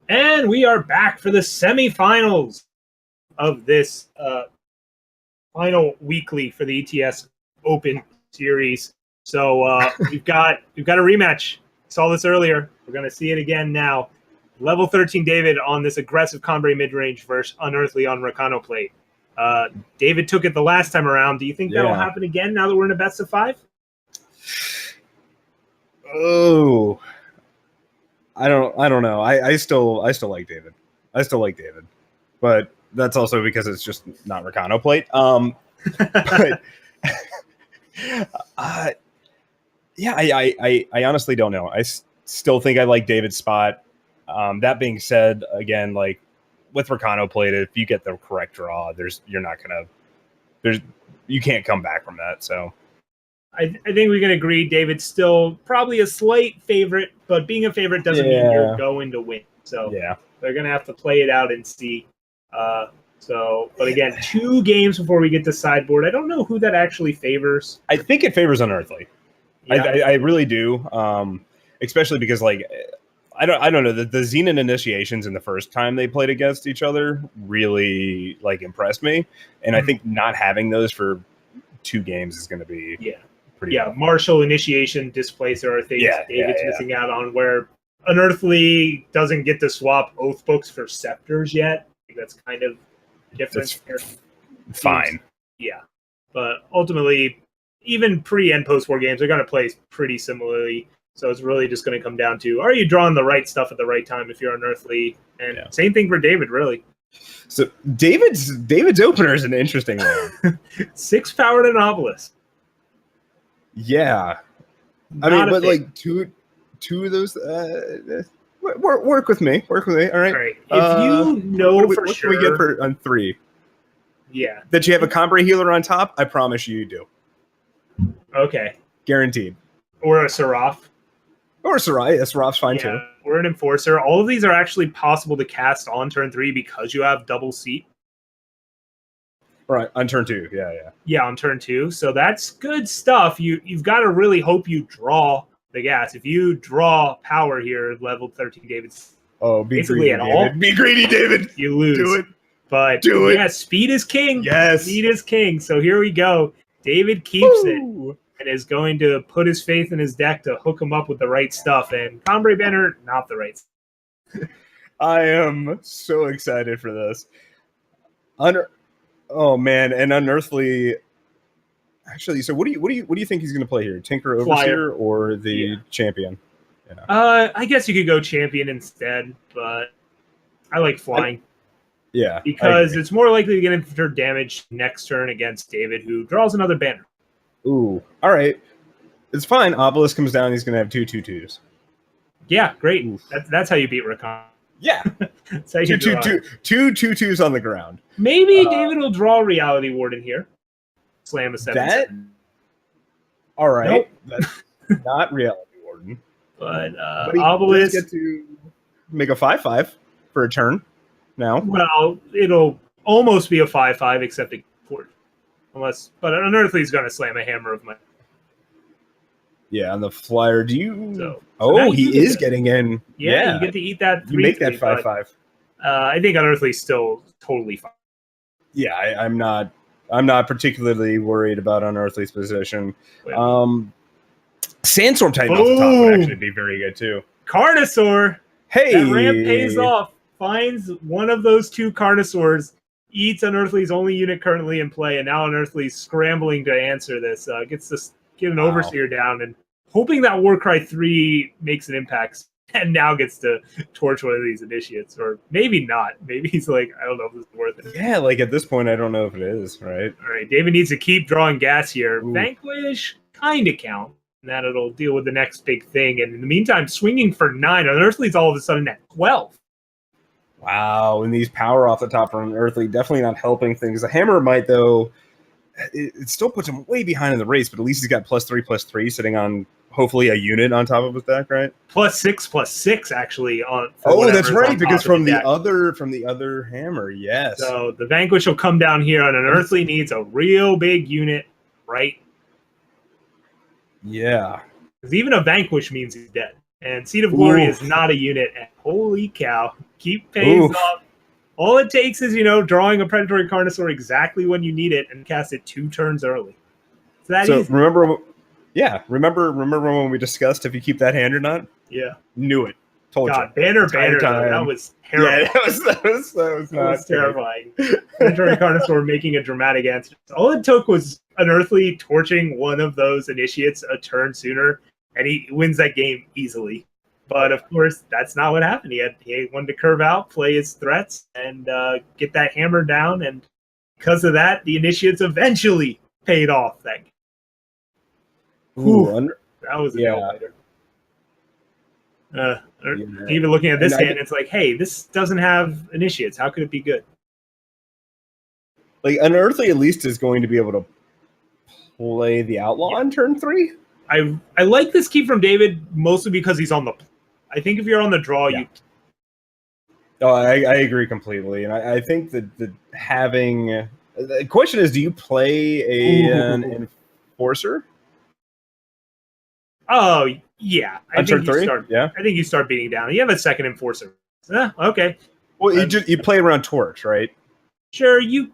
And we are back for the semifinals of this final weekly for the ETS Open Series. So we've got a rematch. Saw this earlier. We're going to see it again now. Level 13 David on this aggressive Combre mid-range versus Unearthly on Rakano plate. David took it the last time around. Do you think that'll happen again now that we're in a best of 5? Oh, I don't know. I still like David. But that's also because it's just not Rakano plate. But yeah, I honestly don't know. I still think I like David's spot. That being said, again, like with Rakano plate, if you get the correct draw, you can't come back from that. So I think we can agree David's still probably a slight favorite, but being a favorite doesn't mean you're going to win. So they're going to have to play it out and see. But again, 2 games before we get to sideboard. I don't know who that actually favors. I think it favors Unearthly. Yeah. I really do, especially because I don't know the Xenon initiations in the first time they played against each other really impressed me, and I think not having those for 2 games is going to be pretty tough. Martial initiation displacer are things David's missing out on, where Unearthly doesn't get to swap oath books for scepters yet. I think that's kind of different. Fine. Yeah, but ultimately, even pre and post war games are going to play pretty similarly. So it's really just going to come down to, are you drawing the right stuff at the right time if you're Unearthly? And same thing for David, really. So David's opener is an interesting one. 6-powered Anomalous. Yeah. I mean, but two of those work with me. All right. All right. If you know what for sure. What can we get on 3? Yeah. That you have a Combre healer on top, I promise you do. Okay. Guaranteed. Or a Seraph. Or Sarai. Seraph's fine too. Or an Enforcer. All of these are actually possible to cast on turn 3 because you have double seat. Right, on turn 2. Yeah, on turn 2. So that's good stuff. You've got to really hope you draw the gas. If you draw power here, level 13 David's basically at all. Be greedy, David. You lose. Do it. But do it. Yeah, speed is king. Yes. Speed is king. So here we go. David keeps it and is going to put his faith in his deck to hook him up with the right stuff. And Combre Banner, not the right stuff. I am so excited for this. Oh man, and Unearthly. Actually, so what do you think he's going to play here? Tinker Overseer or the Champion? Yeah. I guess you could go Champion instead, but I like flying. Because it's more likely to get inflict damage next turn against David, who draws another banner. Ooh, all right. It's fine. Obelisk comes down. He's going to have 2 2/2s. Yeah, great. That's how you beat Rakano. Yeah. That's how you two 2/2s on the ground. Maybe David will draw Reality Warden here. Slam a 7/7. All right. Nope. That's not Reality Warden. But Obelisk get to make a 5/5 for a turn now. Well, it'll almost be a 5/5 except a port. But Unearthly's going to slam a hammer of my. Yeah, on the flyer. Do you? So he is getting in. Yeah, you get to eat that. You make that 5/5. I think Unearthly's still totally fine. Yeah, I'm not particularly worried about Unearthly's position. Sandstorm Titan off the top would actually be very good too. Carnosaur. Hey, that ramp pays off. Finds one of those 2 Carnosaurs. Eats Unearthly's only unit currently in play, and now Unearthly's scrambling to answer this. Gets to get an Overseer down, and hoping that Warcry 3 makes an impact, and now gets to torch one of these initiates. Or maybe not. Maybe he's like, I don't know if this is worth it. Yeah, at this point, I don't know if it is, right? All right, David needs to keep drawing gas here. Ooh. Vanquish kind of count, and that it'll deal with the next big thing. And in the meantime, swinging for 9. Unearthly's all of a sudden at 12. Wow, and these power off the top from Unearthly definitely not helping things. The hammer might, though, it still puts him way behind in the race, but at least he's got +3/+3 sitting on hopefully a unit on top of his deck, right? +6/+6 actually on. That's right, because from the other hammer, yes. So the Vanquish will come down here, and Unearthly needs a real big unit, right? Yeah, because even a Vanquish means he's dead. And Seed of Glory is not a unit. And holy cow, Keep pays Oof. up. All it takes is, drawing a Predatory Carnosaur exactly when you need it and cast it 2 turns early. It's that easy. Remember when we discussed if you keep that hand or not? Yeah. Knew it. Told God, you. Banner, though, that was terrible. Yeah, that was terrifying. Predatory Carnosaur making a dramatic answer. All it took was Unearthly torching one of those initiates a turn sooner, and he wins that game easily. But of course, that's not what happened. He wanted to curve out, play his threats, and get that hammer down. And because of that, the initiates eventually paid off that game. That was a nail-biter. Even looking at this hand, it's like, hey, this doesn't have initiates. How could it be good? Like, Unearthly at least is going to be able to play the Outlaw on turn 3. I like this keep from David mostly because he's on the. I think if you're on the draw, you. Oh, I agree completely, and I think that having the question is, do you play an Enforcer? Oh yeah, I think you start. Yeah, I think you start beating down. You have a second Enforcer. Okay. Well, you play around Torch, right? Sure, you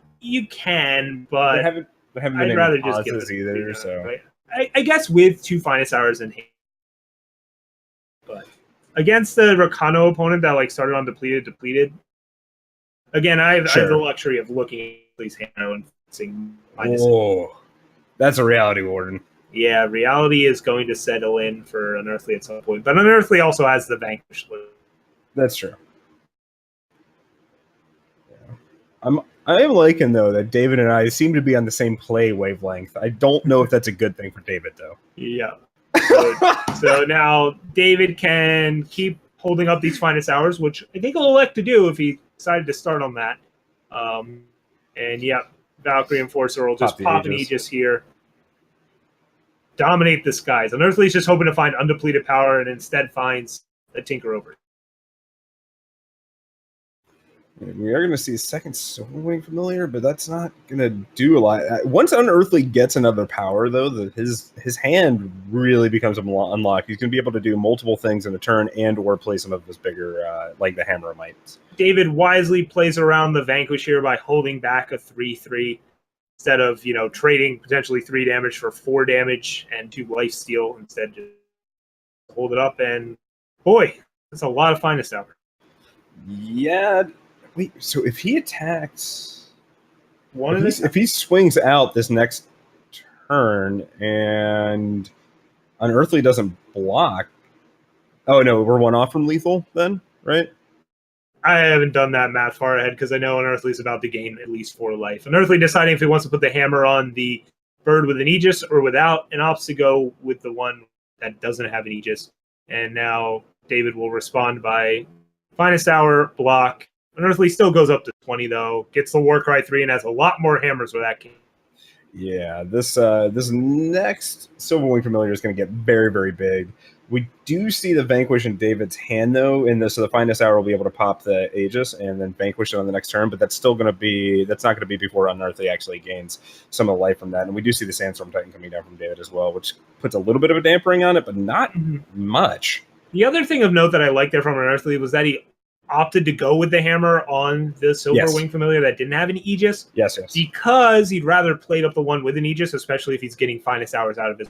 can, but they haven't been I'd rather just give it either. So right? I guess with 2 Finest Hours in hand, but against the Rakano opponent that started on depleted. Again, I have the luxury of looking at these hand and seeing. That's a Reality Warden. Yeah, Reality is going to settle in for Unearthly at some point, but Unearthly also has the Vanquish. That's true. Yeah. I am liking, though, that David and I seem to be on the same play wavelength. I don't know if that's a good thing for David, though. Yeah. So now David can keep holding up these Finest Hours, which I think he'll elect to do if he decided to start on that. And yeah, Valkyrie Enforcer will just pop an Aegis here. Dominate the skies. Unearthly's just hoping to find undepleted power and instead finds a Tinker over. We are going to see a second Silverwing Familiar, but that's not going to do a lot. Once Unearthly gets another power, though, his hand really becomes unlocked. He's going to be able to do multiple things in a turn and/or play some of his bigger, like the Hammer of Might. David wisely plays around the Vanquish here by holding back a 3/3 instead of trading potentially 3 damage for 4 damage and 2 lifesteal. Instead, just hold it up, and boy, that's a lot of Finest Hour. Yeah. Wait, so if he attacks, if he swings out this next turn and Unearthly doesn't block, oh no, we're 1 off from lethal then, right? I haven't done that math far ahead because I know Unearthly's about to gain at least 4 life. Unearthly deciding if he wants to put the hammer on the bird with an Aegis or without, and opts to go with the one that doesn't have an Aegis. And now David will respond by Finest Hour, block. Unearthly still goes up to 20, though. Gets the Warcry 3 and has a lot more hammers where that came. Yeah, this next Silverwing Familiar is going to get very, very big. We do see the Vanquish in David's hand, though, so the Finest Hour will be able to pop the Aegis and then Vanquish it on the next turn, but that's not going to be before Unearthly actually gains some of the life from that. And we do see the Sandstorm Titan coming down from David as well, which puts a little bit of a dampering on it, but not much. The other thing of note that I liked there from Unearthly was that he opted to go with the hammer on the Silverwing Familiar that didn't have an Aegis. Yes. Because he'd rather plate up the one with an Aegis, especially if he's getting Finest Hours out of it.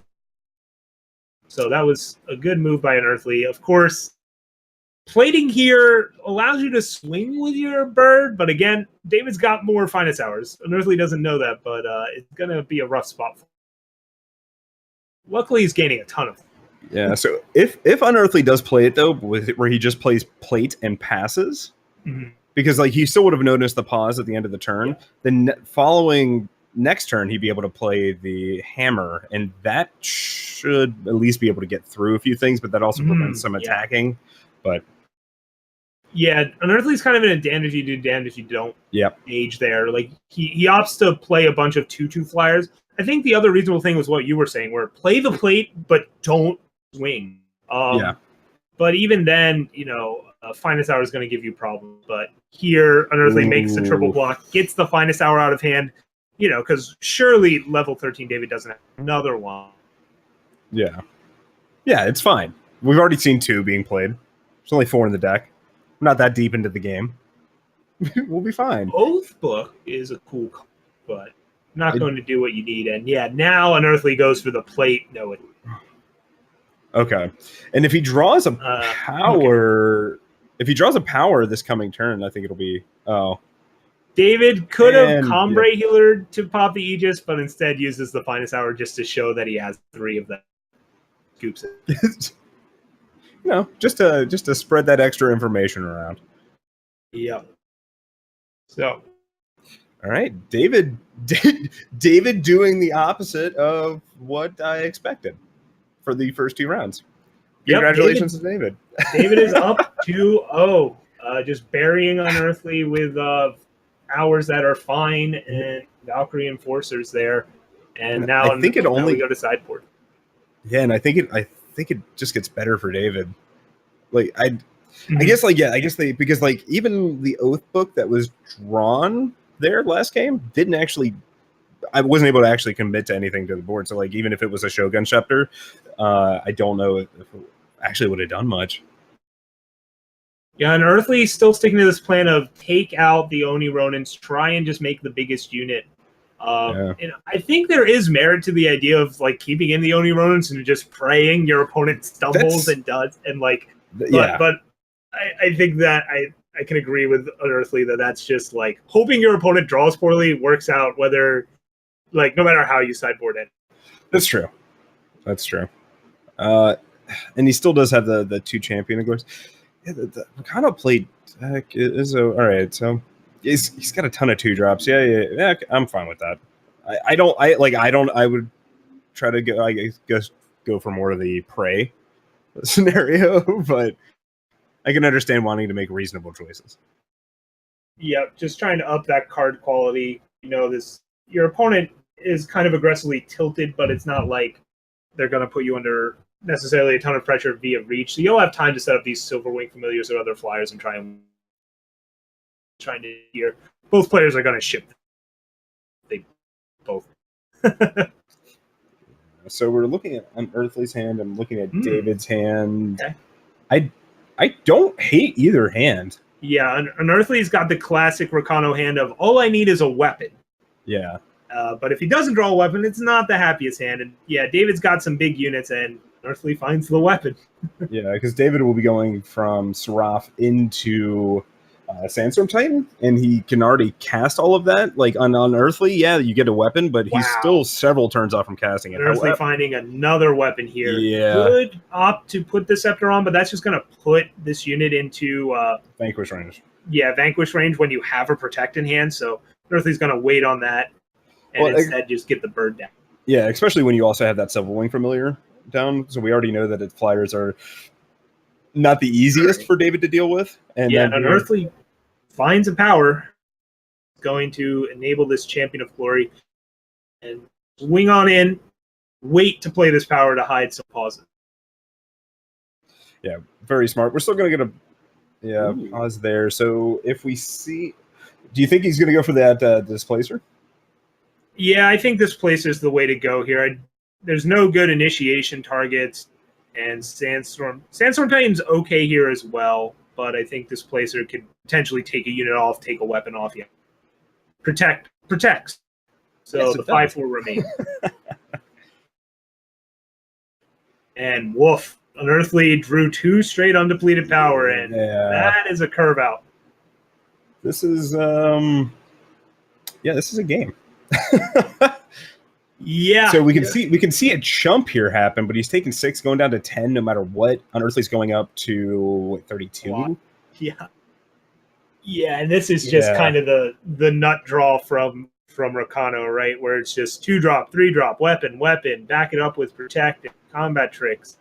So that was a good move by Unearthly. Of course, plating here allows you to swing with your bird, but again, David's got more Finest Hours. Unearthly doesn't know that, but it's going to be a rough spot for him. Luckily, he's gaining a ton of them. Yeah, so if Unearthly does play it, though, where he just plays plate and passes, because he still would have noticed the pause at the end of the turn, then following next turn, he'd be able to play the hammer, and that should at least be able to get through a few things, but that also prevents some attacking. But yeah, Unearthly's kind of an damned if you do, damned if you don't age there. He opts to play a bunch of 2/2 flyers. I think the other reasonable thing was what you were saying, where play the plate, but don't swing. But even then, Finest Hour is going to give you problems. But here, Unearthly makes the triple block, gets the Finest Hour out of hand, because surely level 13 David doesn't have another one. Yeah, it's fine. We've already seen 2 being played. There's only 4 in the deck. not that deep into the game. We'll be fine. Oath Book is a cool card, but not going to do what you need. And yeah, now Unearthly goes for the plate. No, it. Okay, and if he draws a power, if he draws a power this coming turn, I think it'll be David could have Combre Healer to pop the Aegis, but instead uses the Finest Hour just to show that he has 3 of them. Scoops it. Just to spread that extra information around. Yep. So, all right, David doing the opposite of what I expected for the first 2 rounds. Congratulations to David. David is up 2-0, just burying Unearthly with hours that are fine and Valkyrie Enforcers there. And now I think it only we go to sideboard. Yeah, and I think it just gets better for David. Like I guess because even the Oath Book that was drawn there last game didn't actually. I wasn't able to actually commit to anything to the board. So like even if it was a Shogun Scepter, I don't know if it actually would have done much. Yeah, and Unearthly still sticking to this plan of take out the Oni Ronins, try and just make the biggest unit. And I think there is merit to the idea of like keeping in the Oni Ronins and just praying your opponent stumbles and does and like. But I think that I can agree with Unearthly that's just like hoping your opponent draws poorly works out whether like no matter how you sideboard it. That's true. And he still does have the 2 champion glories. Yeah, the Rhino plate deck is all right. So he's got a ton of 2-drops. Yeah. I'm fine with that. I would try to go. I guess go for more of the prey scenario, but I can understand wanting to make reasonable choices. Yeah, just trying to up that card quality. Your opponent is kind of aggressively tilted, but it's not like they're going to put you under necessarily a ton of pressure via reach. So you'll have time to set up these Silverwing Familiars or other flyers and trying to hear. Both players are going to ship. They both. So we're looking at Unearthly's hand. I'm looking at David's hand. Okay. I don't hate either hand. Yeah, Unearthly's got the classic Rakano hand of all I need is a weapon. Yeah. But if he doesn't draw a weapon, it's not the happiest hand. And yeah, David's got some big units, and Unearthly finds the weapon. Yeah, because David will be going from Seraph into Sandstorm Titan, and he can already cast all of that. Like on Unearthly, yeah, you get a weapon, but he's still several turns off from casting it. Unearthly finding another weapon here. Yeah. Could opt to put the Scepter on, but that's just going to put this unit into Vanquish range. Yeah, Vanquish range when you have a Protect in hand. So Unearthly's going to wait on that and instead just get the bird down. Yeah, especially when you also have that Silverwing Familiar down. So we already know that its flyers are not the easiest for David to deal with. And yeah, Unearthly finds a power going to enable this Champion of Glory and swing on in, wait to play this power to hide some pauses. Yeah, very smart. We're still going to get a pause there. So if we see, do you think he's going to go for that Displacer? Yeah, I think Displacer is the way to go here. There's no good initiation targets, and Sandstorm Titan's okay here as well, but I think Displacer could potentially take a unit off, take a weapon off. Yeah, protects. So yes, the 5/4 remains. And woof, Unearthly drew 2 straight undepleted power, and that is a curve out. This is this is a game. Yeah. So we can see a jump here happen, but he's taking 6, going down to 10 no matter what. Unearthly's going up to 32. Yeah. Yeah, and this is just kind of the nut draw from Rakano, right? Where it's just 2-drop, 3-drop, weapon, back it up with protect and combat tricks.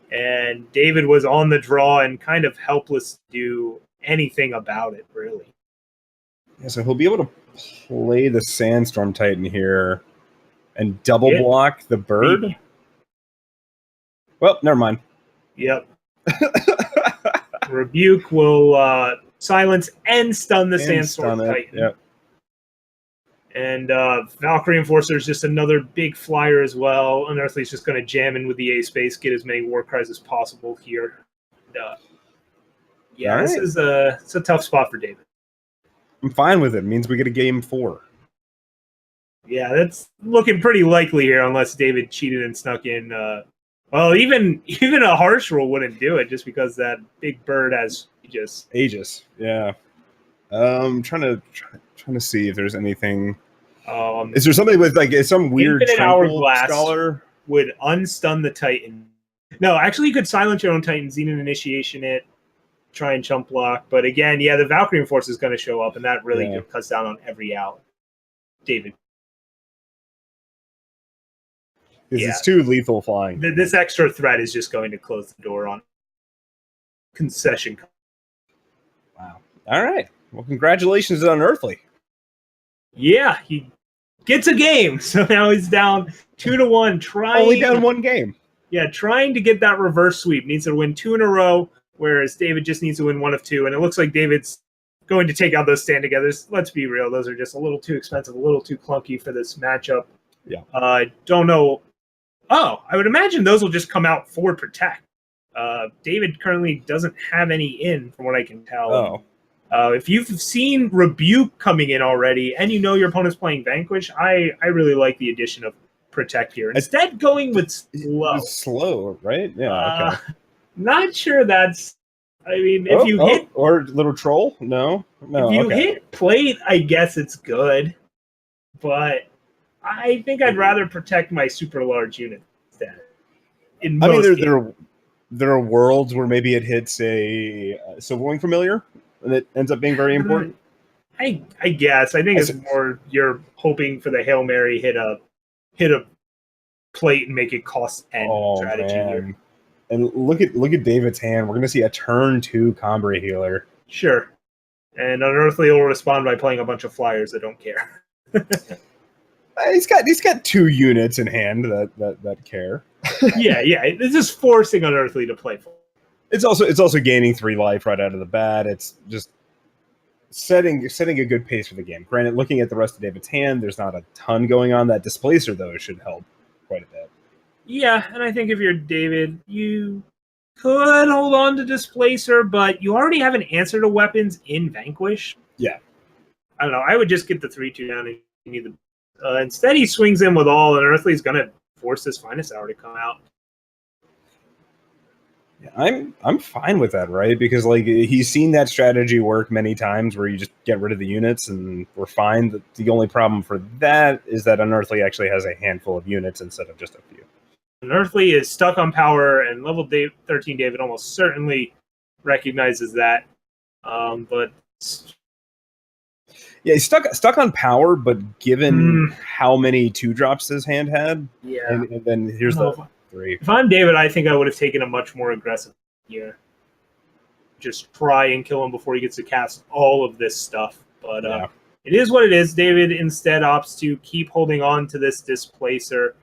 And David was on the draw and kind of helpless to do anything about it, really. Yeah, so he'll be able to play the Sandstorm Titan here and double block the bird. Well, never mind. Yep. Rebuke will silence and stun the Sandstorm Titan. Yep. And Valkyrie Enforcer is just another big flyer as well. Unearthly's just going to jam in with the A space, get as many war cries as possible here. Yeah, All this right. is it's a tough spot for David. I'm fine with it. It means we get a game 4. Yeah, that's looking pretty likely here, unless David cheated and snuck in. Well, even a harsh rule wouldn't do it, just because that big bird has just. Aegis. Yeah. Trying to see if there's anything. Is there something with like some weird Infinite tranquil Hourglass scholar? would unstun the Titan. No, actually, you could silence your own Titan, Xenon Initiation it, try and chump block. But again, yeah, the Valkyrie Force is going to show up, and that really Yeah. cuts down on every out. David. Because Yeah. it's too lethal flying. This extra threat is just going to close the door on concession. Wow. All right. Well, congratulations on Unearthly. Yeah, he gets a game. So now he's down 2-1. Only down 1 game. Yeah, trying to get that reverse sweep. Needs to win 2 in a row, whereas David just needs to win 1 of 2. And it looks like David's going to take out those stand-togethers. Let's be real. Those are just a little too expensive, a little too clunky for this matchup. Yeah. I don't know. Oh, I would imagine those will just come out for Protect. David currently doesn't have any in, from what I can tell. Oh. If you've seen Rebuke coming in already and you know your opponent's playing Vanquish, I really like the addition of Protect here. Instead, going with Slow. Slow, right? Yeah, okay. Not sure that's... I mean, if you hit... Or Little Troll? No? If you hit Plate, I guess it's good. But I think I'd rather protect my super large unit instead. I mean, there are worlds where maybe it hits a Silverwing Familiar, and it ends up being very important. I guess. I think it's more you're hoping for the Hail Mary hit a plate and make it cost N strategy here. And look at David's hand. We're gonna see a turn 2 Combray healer. Sure. And Unearthly will respond by playing a bunch of flyers that don't care. He's got 2 units in hand that care. yeah. It's just forcing Unearthly to play for. It's also gaining 3 life right out of the bat. It's just setting a good pace for the game. Granted, looking at the rest of David's hand, there's not a ton going on. That Displacer though should help quite a bit. Yeah, and I think if you're David, you could hold on to Displacer, but you already have an answer to weapons in Vanquish. Yeah. I don't know. I would just get the 3-2 down and you need the. Instead, he swings in with all, and Unearthly's going to force this Finest Hour to come out. Yeah, I'm fine with that, right? Because like he's seen that strategy work many times, where you just get rid of the units, and we're fine. The only problem for that is that Unearthly actually has a handful of units instead of just a few. Unearthly is stuck on power, and level 13 David almost certainly recognizes that. But yeah, he's stuck on power, but given how many 2-drops his hand had, yeah, and then here's the 3. If I'm David, I think I would have taken a much more aggressive here. Just try and kill him before he gets to cast all of this stuff. But it is what it is. David instead opts to keep holding on to this Displacer.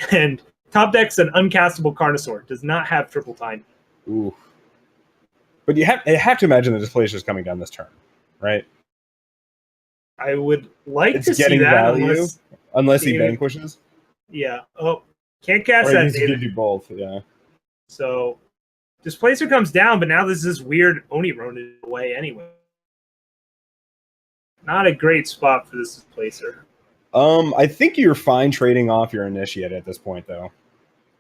And top deck's an uncastable Carnosaur. Does not have triple time. Ooh. But you have to imagine the Displacer is coming down this turn, right? I would like it's to getting see that value unless he vanquishes. Yeah. Oh, can't cast or that. He can do both. Yeah. So Displacer comes down, but now there's this weird Oni Ronin away anyway. Not a great spot for this Displacer. I think you're fine trading off your Initiate at this point, though.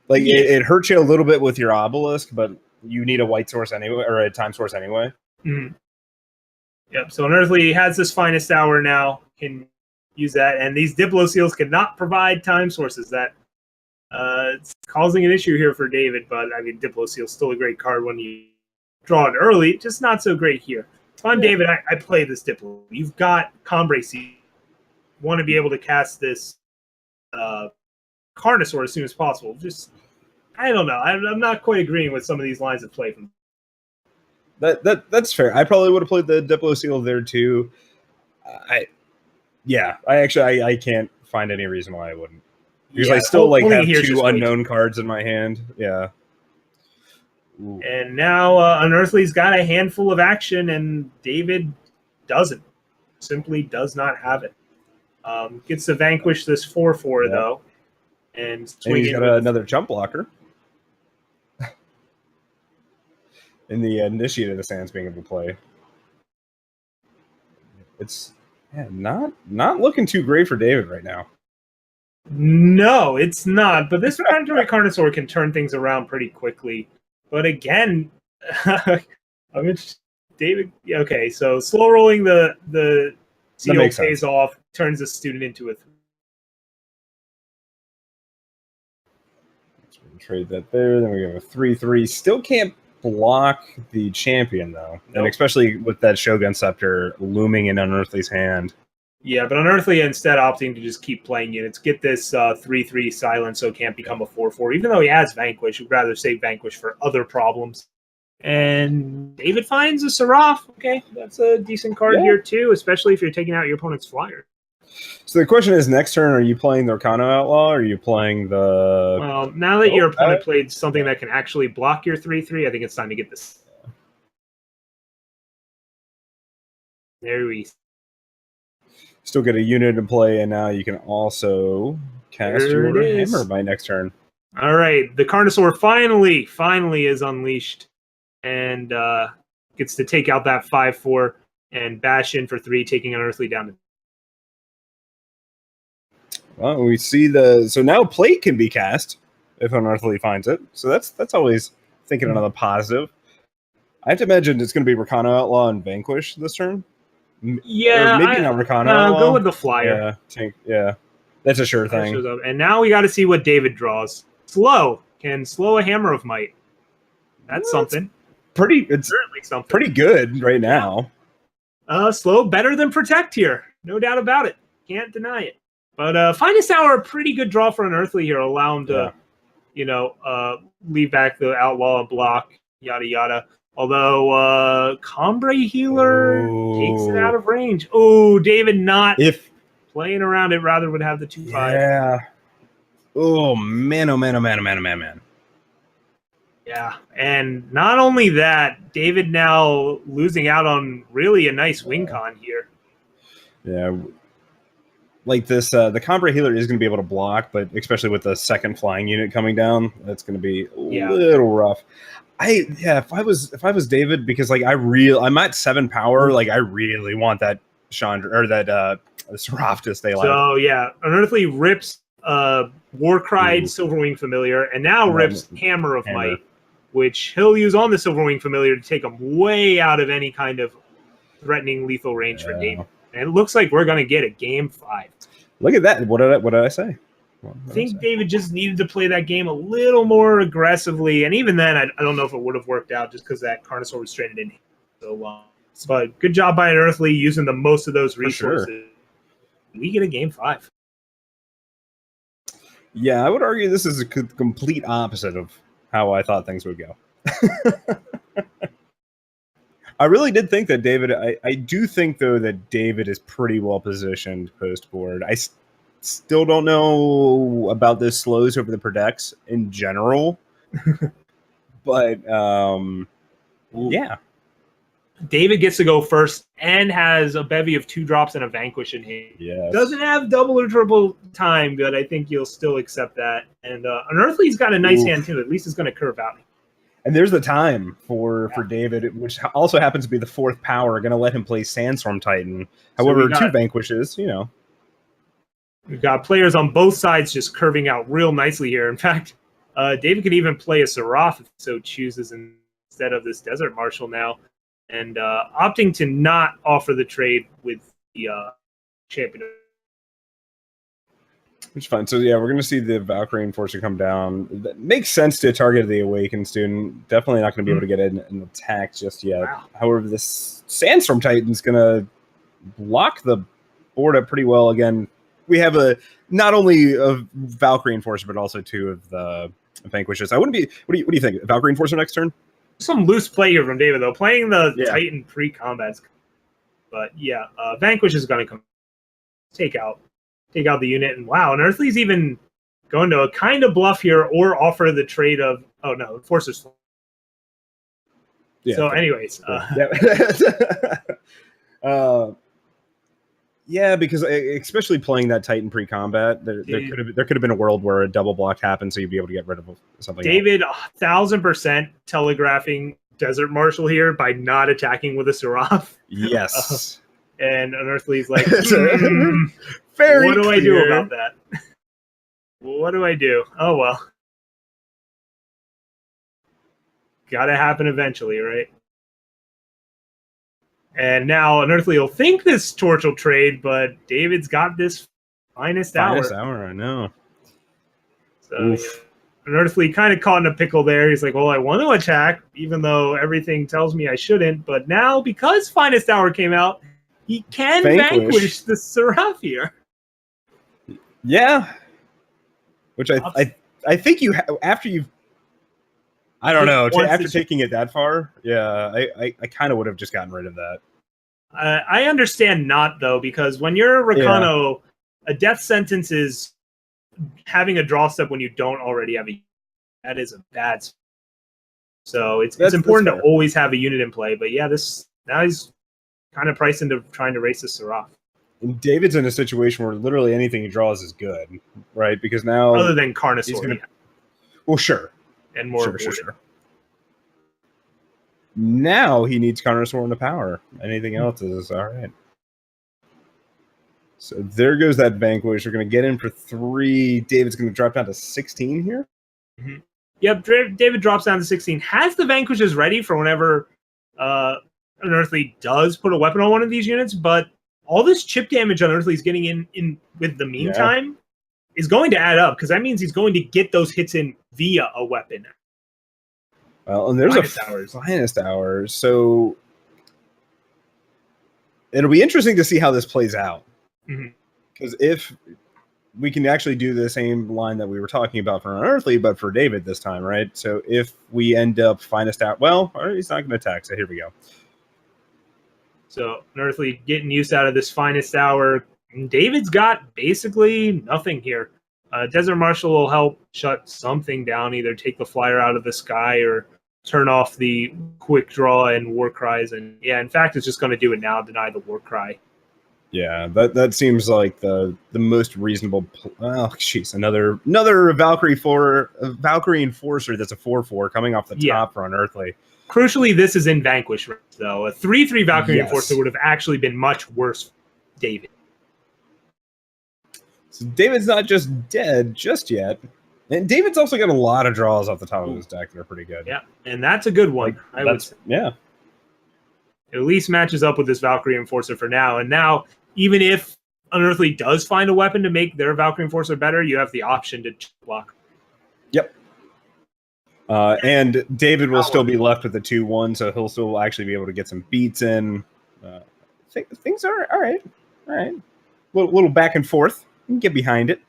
Like it hurts you a little bit with your Obelisk, but you need a white source anyway, or a time source anyway. Mm-hmm. Yep. So Unearthly has this Finest Hour now, can use that, and these Diplo Seals cannot provide time sources. That it's causing an issue here for David. But I mean, Diplo Seal's still a great card when you draw it early, just not so great here. If I'm David, I play this Diplo. You've got Combray Seal. Want to be able to cast this Carnosaur as soon as possible. Just, I don't know. I'm not quite agreeing with some of these lines of play from. That's fair. I probably would have played the Diplo Seal there too. I can't find any reason why I wouldn't. Because I still have 2 unknown cards in my hand. Yeah. Ooh. And now Unearthly's got a handful of action, and David doesn't. Simply does not have it. Gets to vanquish this 4/4 though, and he's got another jump blocker. in the initiate of the Sands being able to play. It's not looking too great for David right now. No, it's not. But this predatory Carnosaur can turn things around pretty quickly. But again, I mean, David. Okay, so slow rolling the seal pays off, turns the student into a. Trade that there. Then we have a 3/3. Still can't block the champion though, and especially with that Shogun Scepter looming in Unearthly's hand. Yeah, but Unearthly instead opting to just keep playing units, get this 3/3 silence so it can't become a 4/4. Even though he has Vanquish, he'd rather save Vanquish for other problems. And David finds a Seraph. Okay, that's a decent card here too, especially if you're taking out your opponent's flyer. So the question is, next turn, are you playing the Rhino Outlaw, or are you playing the... Well, now that your opponent played something that can actually block your 3/3, I think it's time to get this. There we still get a unit in play, and now you can also cast your hammer by next turn. All right, the Carnosaur finally is unleashed and gets to take out that 5/4 and bash in for 3, taking Unearthly down to. Well, we see so now plate can be cast if Unearthly finds it. So that's always thinking another positive. I have to imagine it's going to be Rhino Outlaw and Vanquish this turn. Yeah, or maybe not Rhino Outlaw. Go with the flyer. Yeah, that's a sure thing. And now we got to see what David draws. Slow can slow a Hammer of Might. That's something. It's certainly something. Pretty good right now. Slow better than Protect here, no doubt about it. Can't deny it. But Finest Hour, a pretty good draw for Unearthly here. Allow him to, leave back the Outlaw block, yada yada. Although Combre Healer takes it out of range. Oh, David not playing around it. Rather would have the 2/5. Yeah. Oh man! Oh man! Oh man! Oh man! Oh man! Man. Yeah, and not only that, David now losing out on really a nice win con here. Yeah. Like this, the Combre Healer is going to be able to block, but especially with the second flying unit coming down, that's going to be a little rough. If I was David, because like I'm at 7 power, like I really want that Chandra or that Seraph to stay alive. So yeah, Unearthly rips Warcried Silverwing Familiar, and now rips Hammer of Might, which he'll use on the Silverwing Familiar to take him way out of any kind of threatening lethal range for David. And it looks like we're going to get a game 5. Look at that. What did I say? I think David just needed to play that game a little more aggressively. And even then, I don't know if it would have worked out just because that Carnosaur was traded in so long. But good job by Unearthly using the most of those resources. Sure. We get a game 5. Yeah, I would argue this is a complete opposite of how I thought things would go. I really did think that David. I do think though that David is pretty well positioned post board. I still don't know about the slows over the Protects in general, but yeah. David gets to go first and has a bevy of 2 drops and a Vanquish in hand. Yes. Doesn't have double or triple time, but I think you'll still accept that. And Unearthly's got a nice hand too. At least it's going to curve out. And there's the time for David, which also happens to be the 4th power, going to let him play Sandstorm Titan. However, 2 Vanquishes, We've got players on both sides just curving out real nicely here. In fact, David could even play a Seraph if he so chooses instead of this Desert Marshal now. And opting to not offer the trade with the champion. Which is fine. So, yeah, we're going to see the Valkyrie Enforcer come down. That makes sense to target the Awakened student. Definitely not going to be able to get an attack just yet. Wow. However, this Sandstorm Titan's going to block the board up pretty well. Again, we have not only a Valkyrie Enforcer, but also 2 of the Vanquishes. I wouldn't be... What do you think? Valkyrie Enforcer next turn? Some loose play here from David, though. Playing the Titan pre-combat. But, yeah, Vanquish is going to come take out the unit. And wow, Unearthly's even going to a kind of bluff here or offer the trade of, oh no, Forcer's. Yeah, so anyways. Yeah, because especially playing that Titan pre-combat, there could have been a world where a double block happened, so you'd be able to get rid of something. David, 1,000% telegraphing Desert Marshal here by not attacking with a Seraph. Yes. And Unearthly's like, Very what do clear. I do about that? What do I do? Oh, well. Gotta happen eventually, right? And now Unearthly will think this torch will trade, but David's got this finest hour. Finest hour, I know. So, yeah. Unearthly kind of caught in a pickle there. He's like, well, I want to attack, even though everything tells me I shouldn't. But now, because Finest Hour came out, he can vanquish the Seraph here. Yeah. Which I think you after you've I don't know. After taking it that far, yeah, I kind of would have just gotten rid of that. I understand not, though, because when you're Rakano, a death sentence is having a draw step when you don't already have a. That is a bad. So it's important to always have a unit in play. But yeah, now he's kind of priced into trying to race the Seraph. And David's in a situation where literally anything he draws is good, right? Because now, other than Carnosaur, well, sure, and more sure. Now he needs Carnosaur into power. Anything else is all right. So there goes that vanquish. We're going to get in for 3. David's going to drop down to 16 here. Mm-hmm. Yep, David drops down to 16. Has the vanquishes ready for whenever Unearthly does put a weapon on one of these units, but all this chip damage Unearthly's getting in with the meantime is going to add up, because that means he's going to get those hits in via a weapon. Well, and there's finest hours, so it'll be interesting to see how this plays out. Because if we can actually do the same line that we were talking about for Unearthly, but for David this time, right? So if we end up finest out, well, he's not going to attack, so here we go. So Unearthly getting use out of this finest hour. And David's got basically nothing here. Desert Marshal will help shut something down, either take the flyer out of the sky or turn off the quick draw and war cries. And yeah, in fact, it's just going to do it now, deny the war cry. Yeah, that seems like the most reasonable. Oh, jeez, another Valkyrie Enforcer that's a 4/4 coming off the top for Unearthly. Crucially, this is in Vanquish, though. A 3/3 Valkyrie Enforcer would have actually been much worse for David. So David's not just dead just yet. And David's also got a lot of draws off the top of his deck that are pretty good. Yeah, and that's a good one. I would say. Yeah. It at least matches up with this Valkyrie Enforcer for now. And now, even if Unearthly does find a weapon to make their Valkyrie Enforcer better, you have the option to block. Yep. And David will still be left with the 2/1, so he'll still actually be able to get some beats in. Things are all right. All right. Little back and forth. You can get behind it.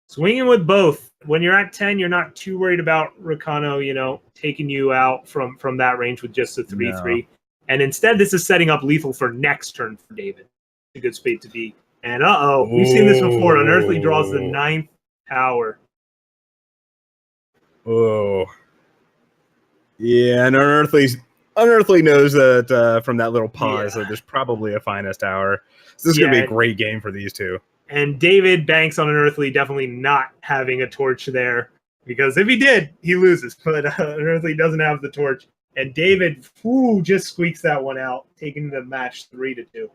Swinging with both. When you're at 10, you're not too worried about Rakano, taking you out from that range with just a 3/3. No. And instead, this is setting up lethal for next turn for David. A good spot to be. And we've seen this before. Unearthly draws the 9th power. Oh. Yeah, and Unearthly knows that from that little pause that there's probably a finest hour. So this is going to be a great game for these two. And David banks on Unearthly definitely not having a torch there, because if he did, he loses. But Unearthly doesn't have the torch. And David just squeaks that one out, taking the match 3-2.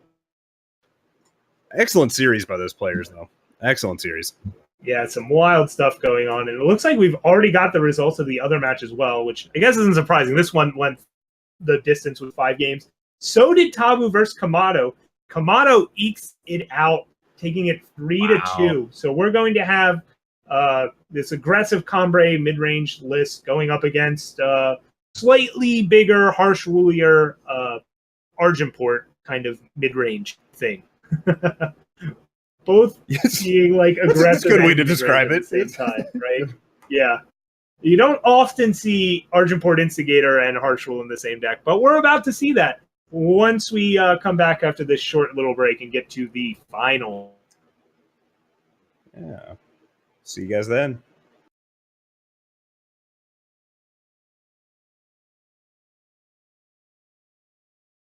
Excellent series by those players, though. Excellent series. Yeah, some wild stuff going on. And it looks like we've already got the results of the other match as well, which I guess isn't surprising. This one went the distance with 5 games. So did Tabu versus Kamado. Kamado ekes it out, taking it 3-2. So we're going to have this aggressive Cambrai mid-range list going up against slightly bigger, harsh rulier Argenport kind of mid-range thing. Both being like aggressive. That's a good way to describe it. At the same time, right? Yeah. You don't often see Argenport Instigator and Harsh Rule in the same deck, but we're about to see that once we come back after this short little break and get to the final. Yeah. See you guys then.